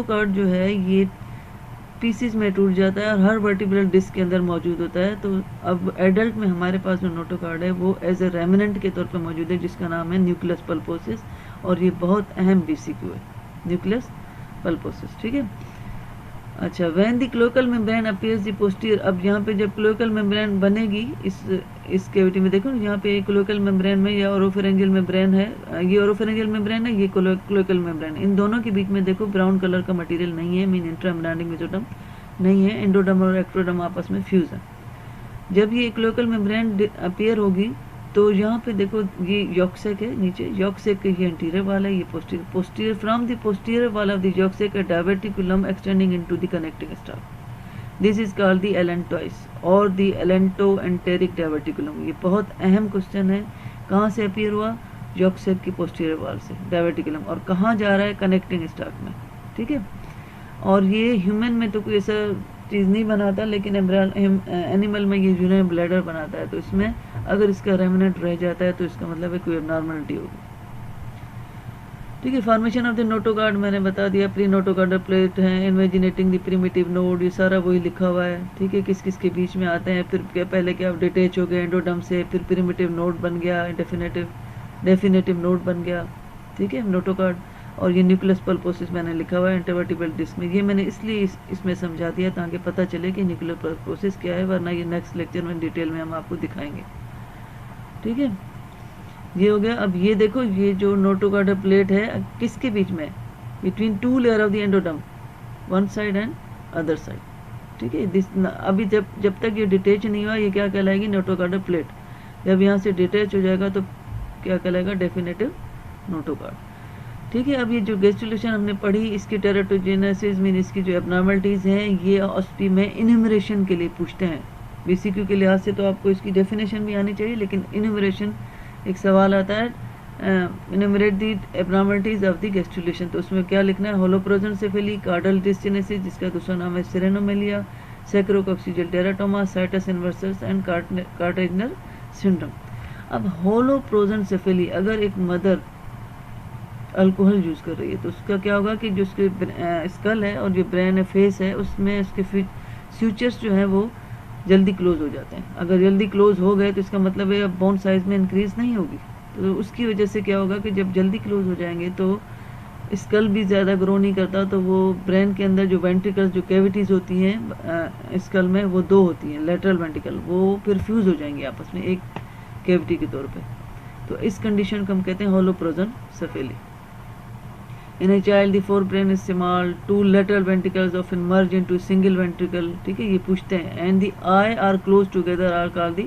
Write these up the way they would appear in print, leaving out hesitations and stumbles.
Card जो है ये पीसीज में टूट जाता है और हर वर्टिब्रल डिस्क के अंदर मौजूद होता है। तो अब एडल्ट में हमारे पास जो नोटोकार्ड है वो एज ए रेमिनेंट के तौर पे मौजूद है, जिसका नाम है न्यूक्लियस पल्पोसिस, और ये बहुत अहम बीसीक्यू है, न्यूक्लियस पल्पोसिस। ठीक है। अच्छा, when the cloacal membrane appears the posterior, अब यहाँ पे जब क्लोकल मेम्ब्रेन बनेगी इस कैविटी में, देखो यहाँ पे क्लोकल मेम्ब्रेन में या ओरोफेरेंजियल मेम्ब्रेन है, ये ओरोफेरेंजियल मेम्ब्रेन है, ये क्लोकल मेम्ब्रेन, इन दोनों के बीच में देखो ब्राउन कलर का मटेरियल नहीं है, मीन इंट्रामेम्ब्रेनिक मेसोडर्म नहीं है, एंडोडर्म और एक्टोडर्म आपस में फ्यूज है। जब ये क्लोकल मेम्ब्रेन अपीयर होगी तो यहाँ पे देखो ये यॉक्सेक है, नीचे यॉक्सेक के ये एंटीरियर वाला है, ये posterior from the posterior wall of the yolk sac a diverticulum extending into the connecting stalk, this is called the allantois और द एलेंटोएंटेरिक डायवर्टिकुलम। ये बहुत अहम क्वेश्चन है, कहाँ से अपीयर हुआ, यॉक्सेक की पोस्टीरियर वाल से डायवर्टिकुलम, और कहाँ जा रहा है, कनेक्टिंग स्टाफ में। ठीक है। और ये ह्यूमन में तो कोई ऐसा चीज़ नहीं बनाता, लेकिन एनिमल में ये यूरिनरी ब्लैडर बनाता है, तो इसमें अगर इसका रेमिनेंट रह जाता है तो इसका मतलब है कोई एबनॉर्मलिटी होगी। ठीक है। फॉर्मेशन ऑफ द नोटोकार्ड मैंने बता दिया, प्री नोटोकार्डल प्लेट है, इन्वेजिनेटिंग द प्रिमिटिव नोड, ये सारा वही लिखा हुआ है। ठीक है। किस किस के बीच में आते हैं, फिर पहले क्या डिटेच हो गए एंडोडर्म से, फिर प्रिमिटिव नोड बन गया, डेफिनेटिव नोड बन गया। ठीक है, नोटोकार्ड। और ये न्यूक्लियस पल्पोसिस मैंने लिखा हुआ है इंटरवर्टिब्रल डिस्क में, ये मैंने इसलिए इसमें समझा दिया ताकि पता चले कि न्यूक्लियर पल्पोसिस क्या है, वरना ये नेक्स्ट लेक्चर में डिटेल में हम आपको दिखाएंगे। ठीक है, ये हो गया। अब ये देखो, ये जो नोटोकार्डल प्लेट है किसके बीच में, between two layer of the endoderm, one side and other side. ठीक है। अभी जब तक ये डिटेच नहीं हुआ, ये क्या कहलाएगी, नोटोकार्डल प्लेट। जब यहाँ से डिटेच हो जाएगा तो क्या कहलाएगा, डेफिनेटिव नोटोकार्ड। ठीक है। अब ये जो गैस्ट्रुलेशन हमने पढ़ी, इसकी टेराटोजेनेसिस मीन इसकी जो एबनॉर्मलिटीज़ हैं, ये ऑस्पी में इन्यूमरेशन के लिए पूछते हैं। बीसीक्यू के लिहाज से तो आपको इसकी डेफिनेशन भी आनी चाहिए, लेकिन इन्यूमरेशन एक सवाल आता है, enumerate the abnormalities of the gastrulation, तो उसमें क्या लिखना है, होलोप्रोजेनसेफेली, कार्डल डिस्टेनेसिस जिसका दूसरा नाम है सिरेनोमेलिया, सैक्रोकॉक्सिजल teratoma, sites inversus and कार्टेजनर syndrome. अब होलोप्रोजेनसेफेली, अगर एक मदर अल्कोहल यूज़ कर रही है तो उसका क्या होगा कि जो उसके स्कल है और जो ब्रेन है, फेस है, उसमें उसके फ्यूचर्स जो है वो जल्दी क्लोज हो जाते हैं। अगर जल्दी क्लोज हो गए तो इसका मतलब है अब बोन साइज में इंक्रीज नहीं होगी, तो उसकी वजह से क्या होगा कि जब जल्दी क्लोज हो जाएंगे तो स्कल भी ज़्यादा ग्रो नहीं करता, तो वो ब्रेन के अंदर जो वेंट्रिकल्स, जो कैविटीज़ होती हैं स्कल में, वो दो होती हैं लेटरल वेंट्रिकल, वो फिर फ्यूज़ हो जाएंगी आपस में एक कैविटी के तौर पे। तो इस कंडीशन को हम कहते हैं होलोप्रोजेनसेफेली। In a child, the forebrain is small, two lateral ventricles often merge into a single ventricle. ठीक है, ये पूछते हैं। And the eye are close together are called the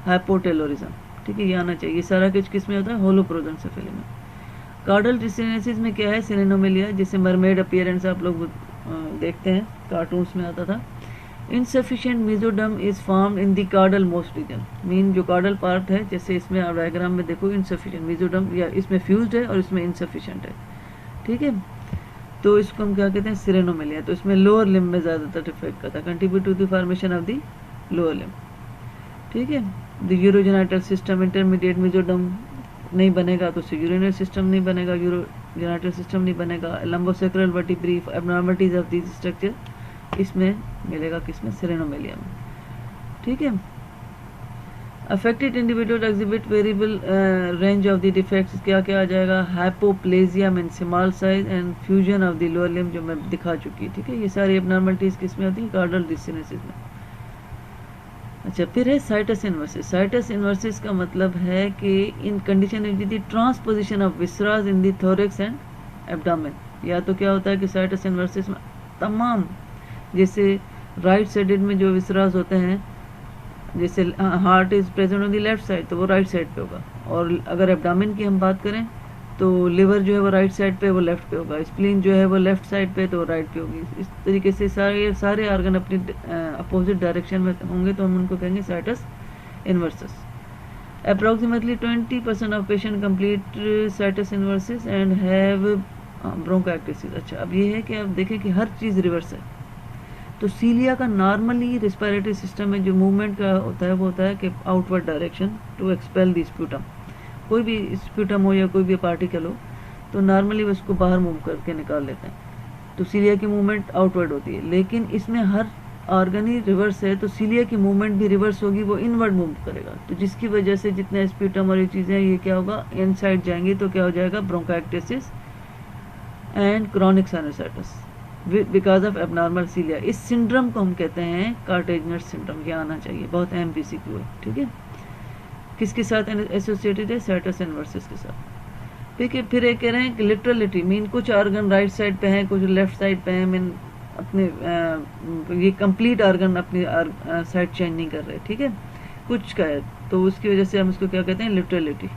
hypotalorism. ठीक है, ये आना चाहिए। सारा कुछ किस में होता है, होलोप्रोजेनसेफेली में। कार्डल डिस्टेनेसिस में क्या है, सिरेनोमेलिया, जिसे मरमेड अपीयरेंस आप लोग देखते हैं, कार्टून्स में आता था। Insufficient mesoderm is formed in the caudal most region, mean जो कार्डल पार्ट है, जैसे इसमें आप डायग्राम में देखो, इनसफिशिएंट मेसोडर्म, या इसमें फ्यूज्ड है और इसमें इनसफिशिएंट है। ठीक है, तो इसको हम क्या कहते हैं, सिरेनोमेलिया। तो इसमें लोअर लिम्ब में ज़्यादातर इफेक्ट करता है, contribute to the formation of the lower limb. ठीक है। The urogenital system, intermediate mesoderm नहीं बनेगा तो यूरिनरी सिस्टम नहीं बनेगा, यूरोजेनाइटल सिस्टम नहीं बनेगा। Lumbosacral vertebrae, abnormalities of this structure इसमें मिलेगा, किसमें, सिरेनोमेलिया में। ठीक है। Affected individual exhibit variable range of the defects, क्या क्या आ जाएगा, hypoplasia mean small size and fusion of the lower limb, जो मैं दिखा चुकी। ठीक है, ये सारी एबनॉर्मलिटीज किसमें होती है, कार्डल डिस्टेनेसिस में। अच्छा, फिर है साइटस इन्वर्सिस। साइटस इन्वर्सिस का मतलब है कि in condition with the transposition of viscera in the thorax and abdomen. या तो क्या होता है कि साइटस इन्वर्सिस में तमाम, जैसे राइट साइडेड में जो विसरास होते हैं, जैसे heart is present on the left side तो वो राइट साइड पे होगा, और अगर एब्डोमेन की हम बात करें तो लिवर जो है वो राइट साइड पे, वो लेफ्ट पे होगा। स्प्लीन जो है वो लेफ्ट साइड पे, तो राइट पे होगी। इस तरीके से सारे ऑर्गन अपनी अपोजिट डायरेक्शन में होंगे, तो हम उनको कहेंगे situs inversus. Approximately 20% of patient complete situs inversus and have bronchitis. अच्छा, अब ये है कि आप देखें कि हर चीज़ रिवर्स है। तो सीलिया का नॉर्मली रिस्पिरेटरी सिस्टम में जो मूवमेंट का होता है वो होता है कि outward direction to expel the sputum. कोई भी स्प्यूटम हो या कोई भी पार्टिकल हो तो नॉर्मली उसको बाहर मूव करके निकाल लेते हैं। तो सीलिया की मूवमेंट आउटवर्ड होती है, लेकिन इसमें हर ऑर्गन ही रिवर्स है, तो सीलिया की मूवमेंट भी रिवर्स होगी, वो इनवर्ड मूव करेगा, तो जिसकी वजह से जितने स्प्यूटम और ये चीज़ें ये क्या होगा, इनसाइड जाएंगी, तो क्या हो जाएगा, bronchitis and chronic sinusitis because of abnormal cilia. इस सिंड्रोम को हम कहते हैं कार्टेजनर सिंड्रोम। ये आना चाहिए, बहुत अहम PCQ है, ठीक है। किसके साथ एसोसिएटेड है, साइटस इनवर्सिस के साथ, ठीक है। फिर एक कह रहे हैं कि लिटरलिटी मीन कुछ ऑर्गन राइट साइड पे हैं, कुछ लेफ्ट साइड पे हैं, मीन अपने ये कंप्लीट ऑर्गन अपनी साइड चेंज नहीं कर रहे, ठीक है, कुछ का है, तो उसकी वजह से हम इसको क्या कहते हैं, लिटरलिटी,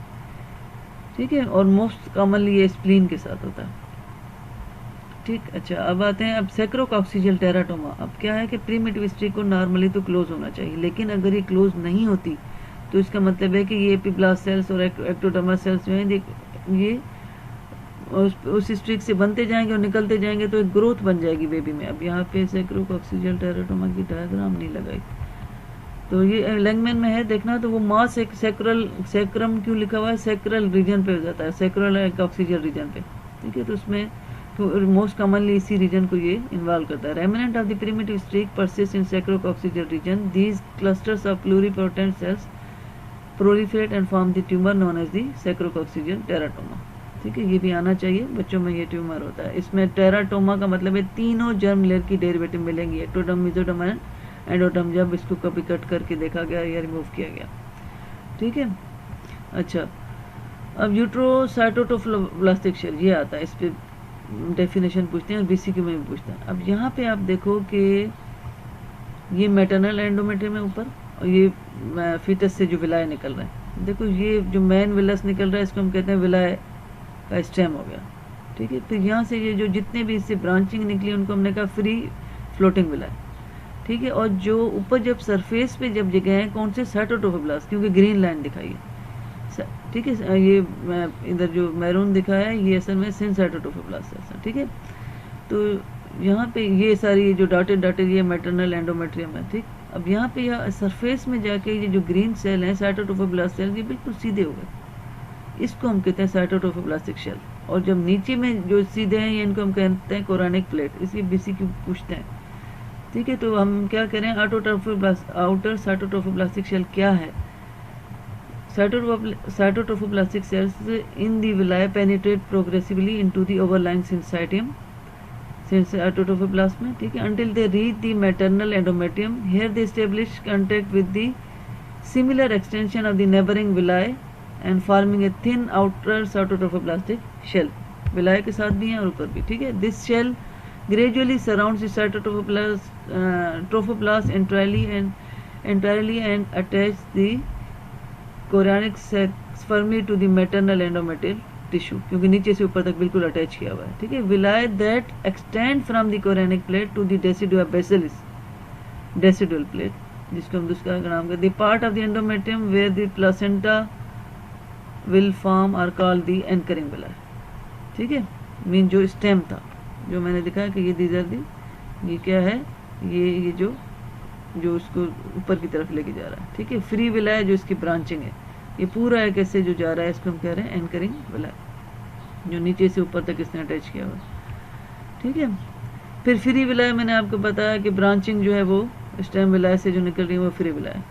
ठीक है। और मोस्ट कॉमनली ये स्प्लीन के साथ होता है, ठीक। अच्छा, अब आते हैं अब सैक्रोकॉक्सिजियल टेराटोमा। अब क्या है कि प्रीमिटिव स्ट्रिक को नॉर्मली तो क्लोज होना चाहिए, लेकिन अगर ये क्लोज नहीं होती तो इसका मतलब है कि ये एपिब्लास्ट सेल्स और एक्टोडर्मल सेल्स जो हैं ये उस स्ट्रिक से बनते जाएंगे और निकलते जाएंगे, तो एक ग्रोथ बन जाएगी बेबी में। अब यहाँ पे सैक्रोकॉक्सिजियल टेराटोमा की डायग्राम नहीं लगाई, तो ये लैंगमैन में है, देखना। तो वो मास सैक्रम क्यों लिखा हुआ है, सैक्रल रीजन पे हो जाता है, सैक्रल कॉक्सिजियल रीजन पे, ठीक है। तो उसमें तो मोस्ट कॉमनली इसी रीजन को ये इन्वॉल्व करता है। Remnant of the primitive streak persist in sacrococcygeal region, these clusters of pluripotent cells proliferate and form the tumour known as the sacrococcygeal teratoma, ठीक है। ये भी आना चाहिए, बच्चों में ये ट्यूमर होता है। इसमें टेराटोमा का मतलब है तीनों जर्म लेयर की डेरिवेटिव मिलेंगी, एक्टोडर्म, मेसोडर्म एंड एंडोडर्म, जब इसको कभी कट करके देखा गया या रिमूव किया गया, ठीक है। अच्छा, अब यूट्रोसाइटोटोब्लास्टिक शेल ये आता है, इस पे डेफिनेशन पूछते हैं और BCQ में भी पूछते हैं। अब यहाँ पे आप देखो कि ये मैटरनल एंडोमेट्रियम है ऊपर, और ये फीटस से जो विलाय निकल रहा है, देखो ये जो मेन विलस निकल रहा है इसको हम कहते हैं विलाय का स्टेम हो गया, ठीक है। तो यहाँ से ये जो जितने भी इससे ब्रांचिंग निकली उनको हमने कहा फ्री फ्लोटिंग विलाय, ठीक है। और जो ऊपर जब सरफेस पे जब जगह है कौन से, साइटोटोफोब्लास्ट, क्योंकि ग्रीन लाइन दिखाई है, ठीक है। ये इधर जो मैरून दिखा है ये असल में सिनसाइटोटोफोब्लास्ट है, ठीक है। तो यहाँ पे ये सारी जो डॉटेड ये मैटरनल एंडोमेट्रियम है, ठीक। अब यहाँ पे यह सरफेस में जाके ये जो ग्रीन सेल है साइटोटोफोब्लास्ट सेल, ये बिल्कुल सीधे हो गए, इसको हम कहते हैं साइटोटोफोब्लास्टिक शेल। और जब नीचे में जो सीधे हैं ये इनको हम कहते हैं कोरानिक प्लेट, इसलिए BCQ पूछते हैं, ठीक है। तो हम क्या करें, आउटर साइटोटोफोब्लास्टिक शेल क्या है। Cytotrophoblast cells in the villi penetrate progressively into the overlying syncytium, cytotrophoblast में, ठीक है, until they reach the maternal endometrium. Here they establish contact with the similar extension of the neighboring villi and forming a thin outer cytotrophoblast shell. villi के साथ भी हैं और ऊपर भी, ठीक है। This shell gradually surrounds the cytotrophoblast entirely and attach the chorionic sac firmly to the maternal endometrial tissue, क्योंकि नीचे से ऊपर तक बिल्कुल अटैच किया हुआ है, ठीक है। Villi that extend from the chorionic plate to the decidua basalis, decidual plate, जिसको हम दूसरा नाम कहते हैं, the part of the endometrium where the placenta will form are called the anchoring villi, ठीक है। मीन जो स्टेम था, जो मैंने दिखाया कि ये दीजर दी, ये क्या है, ये जो उसको ऊपर की तरफ लेके जा रहा है, ठीक है। फ्री विलाय जो इसकी ब्रांचिंग है, ये पूरा एक ऐसे जो जा रहा है इसको हम कह रहे हैं एंकरिंग विलाय, जो नीचे से ऊपर तक इसने अटैच किया हुआ, ठीक है। फिर फ्री विलाय मैंने आपको बताया कि ब्रांचिंग जो है वो स्टेम विलाय से जो निकल रही है वो free villi.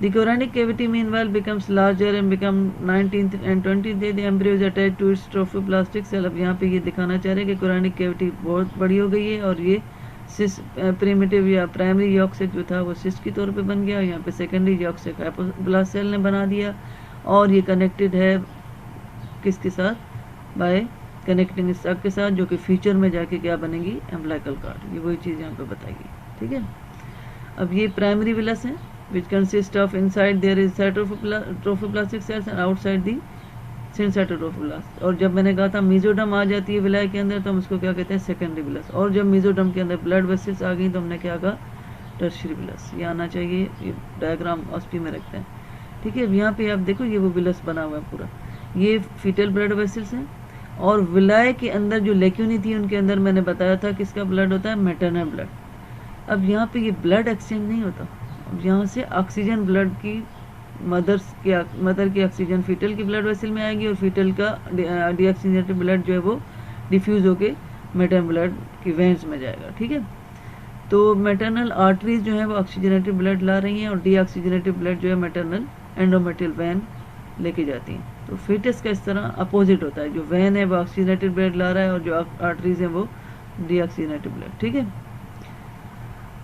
The chorionic cavity meanwhile becomes larger and become 19th and 20th day the embryo is attached to its trophoblastic cell। अब यहाँ पे ये दिखाना चाह रहे हैं कि कोरानिक कैविटी बहुत बड़ी हो गई है और ये सिस्ट प्रिमिटिव या प्राइमरी यॉक्सेक जो था वो सिस्ट के तौर पे बन गया, यहाँ पे सेकेंडरी यॉक्सेक हाइपोब्लास्ट सेल ने बना दिया, और ये कनेक्टेड है किसके साथ, बाय कनेक्टिंग स्टॉक के साथ, जो कि फ्यूचर में जाके क्या बनेगी, एम्ब्लाइकल कार्ड। ये वही चीज़ यहाँ पे बताएगी, ठीक है। अब ये प्राइमरी विलस है which consist of inside there is cytotrophoblastic cells and outside the syncytiotrophoblast. और जब मैंने कहा था मेसोडर्म आ जाती है विलाय के अंदर तो हम उसको क्या कहते हैं, सेकेंडरी विलस। और जब मेसोडर्म के अंदर ब्लड वेसल्स आ गई तो हमने क्या कहा, टर्शियरी विलस। ये आना चाहिए, ये डायग्राम ऑस्पी में रखते हैं, ठीक है। अब यहाँ पे आप देखो ये वो विलस बना हुआ है पूरा, ये फीटल ब्लड वेसल्स हैं, और विलाय के अंदर जो लेक्यूनी थी उनके अंदर मैंने बताया था किसका ब्लड होता है, मैटरनल ब्लड। अब यहाँ पे ये ब्लड एक्सचेंज नहीं होता, अब यहाँ से ऑक्सीजन ब्लड की मदर की ऑक्सीजन फीटल की ब्लड वेसल में आएगी और फीटल का डीऑक्सीजनेटेड ब्लड जो है वो डिफ्यूज होके मैटरनल ब्लड की वेन्स में जाएगा। ठीक है, तो मैटरनल आर्टरीज जो है वो ऑक्सीजनेटेड ब्लड ला रही हैं और डीऑक्सीजनेटेड ब्लड जो है मैटरनल एंडोमेट्रियल वैन लेके जाती हैं। तो फीटस का इस तरह अपोजिट होता है, जो वैन है वो ऑक्सीजनेटेड ब्लड ला रहा है और जो आर्टरीज है वो डीऑक्सीजनेटेड ब्लड। ठीक है,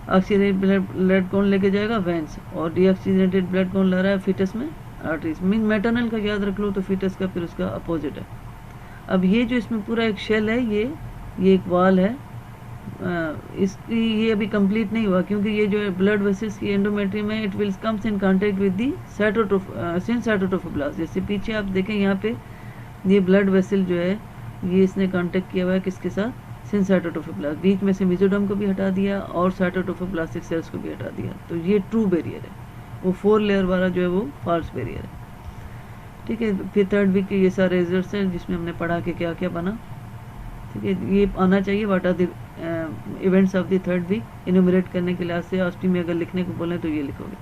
ऑक्सीजनेटेड ब्लड कौन लेके जाएगा? वेंस। और डीऑक्सीजनेटेड ब्लड कौन ला रहा है फीटस में? आर्टरीज। मीन मैटरनल का याद रख लो तो फीटस का फिर उसका अपोजिट है। अब ये जो इसमें पूरा एक शेल है, ये एक वाल है, इसकी ये अभी कंप्लीट नहीं हुआ क्योंकि ये जो है ब्लड वेसल्स की एंडोमेट्री में it will comes in contact with the syncytiotrophoblast. जैसे पीछे आप देखें यहाँ पे ये ब्लड वेसल जो है ये इसने कांटेक्ट किया हुआ है किसके साथ? सिनसाइटोट्रोफोब्लास्ट। बीच में से मेसोडर्म को भी हटा दिया और साइटोट्रोफोब्लास्टिक सेल्स को भी हटा दिया, तो ये ट्रू बैरियर है। वो 4 लेयर वाला जो है वो फॉल्स बैरियर है। ठीक है, फिर थर्ड वीक के ये सारे रिजल्ट्स हैं जिसमें हमने पढ़ा कि क्या क्या बना। ठीक है, ये आना चाहिए what are the events of the third week enumerate करने के लिए से ऑस्टी में अगर लिखने को बोले तो ये लिखोगे।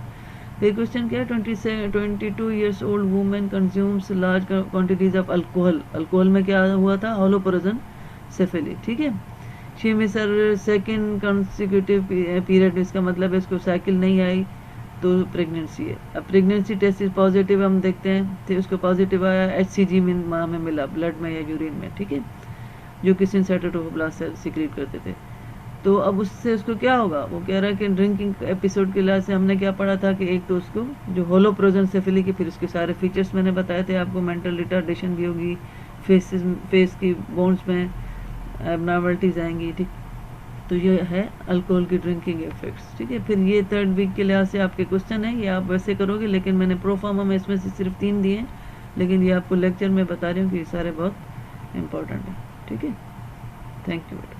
फिर क्वेश्चन क्या है? 22 years old women consumes large quantities of alcohol. Alcohol में क्या हुआ था? होलोपोरोजन सेफेली। ठीक है, she miss her second consecutive period, इसका मतलब है इसको साइकिल नहीं आई तो प्रेगनेंसी है। अब प्रेगनेंसी टेस्ट इज पॉजिटिव हम देखते हैं, तो उसको पॉजिटिव आया, HCG में माँ में मिला, ब्लड में या यूरिन में। ठीक है, जो कि सिनसाइटोट्रोफोब्लास्ट सेल सिक्रीट करते थे। तो अब उससे उसको क्या होगा? वो कह रहा है कि ड्रिंकिंग एपिसोड के लिहाज से हमने क्या पढ़ा था कि एक तो उसको जो होलोप्रोजन सेफेली की फिर उसके सारे फीचर्स मैंने बताए थे आपको, मेंटल रिटार्डेशन भी होगी, फेस की बोन्स में एबनॉर्मलिटीज आएंगी। ठीक, तो ये है अल्कोहल की ड्रिंकिंग इफेक्ट्स। ठीक है, फिर ये थर्ड वीक के लिहाज से आपके क्वेश्चन है, ये आप वैसे करोगे, लेकिन मैंने प्रोफार्मा में इसमें से सिर्फ 3 दिए हैं, लेकिन ये आपको लेक्चर में बता रही हूँ कि ये सारे बहुत इंपॉर्टेंट है। ठीक है, थैंक यू बेटा।